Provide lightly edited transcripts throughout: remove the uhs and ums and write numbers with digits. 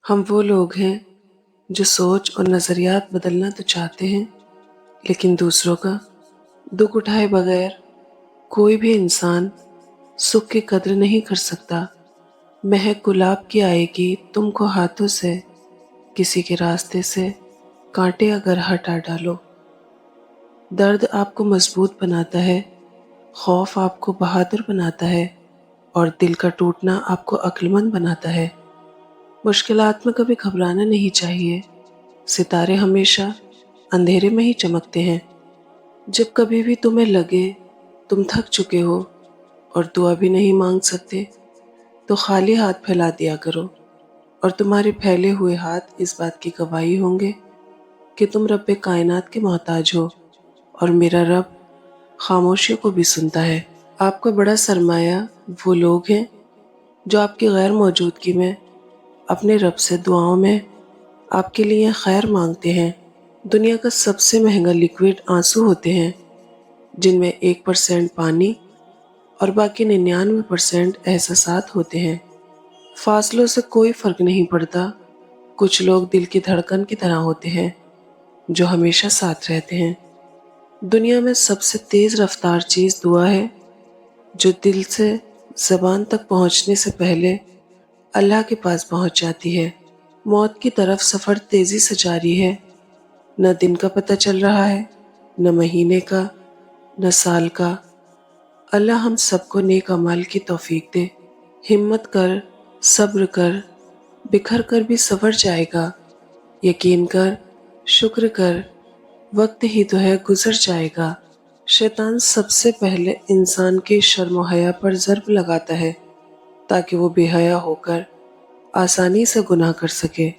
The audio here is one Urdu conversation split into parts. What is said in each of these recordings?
ہم وہ لوگ ہیں جو سوچ اور نظریات بدلنا تو چاہتے ہیں، لیکن دوسروں کا دکھ اٹھائے بغیر کوئی بھی انسان سکھ کی قدر نہیں کر سکتا۔ مہک گلاب کی آئے گی تم کو ہاتھوں سے، کسی کے راستے سے کانٹے اگر ہٹا ڈالو۔ درد آپ کو مضبوط بناتا ہے، خوف آپ کو بہادر بناتا ہے، اور دل کا ٹوٹنا آپ کو عقل مند بناتا ہے۔ مشکلات میں کبھی گھبرانا نہیں چاہیے، ستارے ہمیشہ اندھیرے میں ہی چمکتے ہیں۔ جب کبھی بھی تمہیں لگے تم تھک چکے ہو اور دعا بھی نہیں مانگ سکتے، تو خالی ہاتھ پھیلا دیا کرو، اور تمہارے پھیلے ہوئے ہاتھ اس بات کی گواہی ہوں گے کہ تم رب کائنات کے محتاج ہو، اور میرا رب خاموشیوں کو بھی سنتا ہے۔ آپ کا بڑا سرمایہ وہ لوگ ہیں جو آپ کی غیر موجودگی میں اپنے رب سے دعاؤں میں آپ کے لیے خیر مانگتے ہیں۔ دنیا کا سب سے مہنگا لیکوڈ آنسو ہوتے ہیں، جن میں 1% پانی اور باقی 99% احساسات ہوتے ہیں۔ فاصلوں سے کوئی فرق نہیں پڑتا، کچھ لوگ دل کی دھڑکن کی طرح ہوتے ہیں جو ہمیشہ ساتھ رہتے ہیں۔ دنیا میں سب سے تیز رفتار چیز دعا ہے، جو دل سے زبان تک پہنچنے سے پہلے اللہ کے پاس پہنچ جاتی ہے۔ موت کی طرف سفر تیزی سے جاری ہے، نہ دن کا پتہ چل رہا ہے، نہ مہینے کا، نہ سال کا۔ اللہ ہم سب کو نیک اعمال کی توفیق دے۔ ہمت کر، صبر کر، بکھر کر بھی سنور جائے گا۔ یقین کر، شکر کر، وقت ہی تو ہے گزر جائے گا۔ شیطان سب سے پہلے انسان کی شرم و حیا پر ضرب لگاتا ہے تاکہ وہ بے حیا ہو کر آسانی سے گناہ کر سکے۔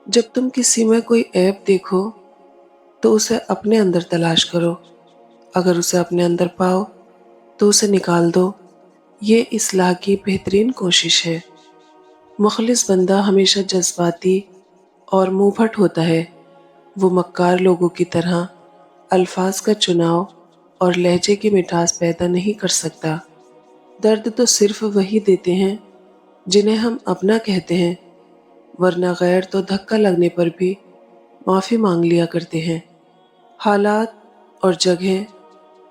جب تم کسی میں کوئی عیب دیکھو تو اسے اپنے اندر تلاش کرو، اگر اسے اپنے اندر پاؤ تو اسے نکال دو۔ یہ اصلاح کی بہترین کوشش ہے۔ مخلص بندہ ہمیشہ جذباتی اور منہ پھٹ ہوتا ہے، وہ مکار لوگوں کی طرح الفاظ کا چناؤ اور لہجے کی مٹھاس پیدا نہیں کر سکتا۔ درد تو صرف وہی دیتے ہیں جنہیں ہم اپنا کہتے ہیں، ورنہ غیر تو دھکا لگنے پر بھی معافی مانگ لیا کرتے ہیں۔ حالات اور جگہیں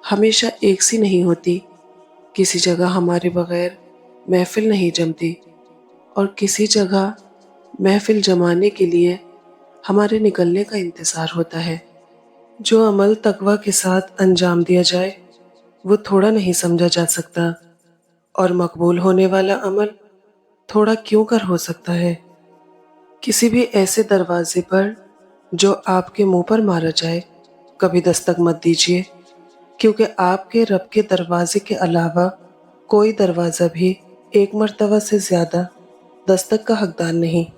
ہمیشہ ایک سی نہیں ہوتی، کسی جگہ ہمارے بغیر محفل نہیں جمتی، اور کسی جگہ محفل جمانے کے لیے ہمارے نکلنے کا انتظار ہوتا ہے۔ جو عمل تقوی کے ساتھ انجام دیا جائے وہ تھوڑا نہیں سمجھا جا سکتا، اور مقبول ہونے والا عمل تھوڑا کیوں کر ہو سکتا ہے۔ کسی بھی ایسے دروازے پر جو آپ کے منہ پر مارا جائے کبھی دستک مت دیجیے، کیونکہ آپ کے رب کے دروازے کے علاوہ کوئی دروازہ بھی ایک مرتبہ سے زیادہ دستک کا حقدار نہیں۔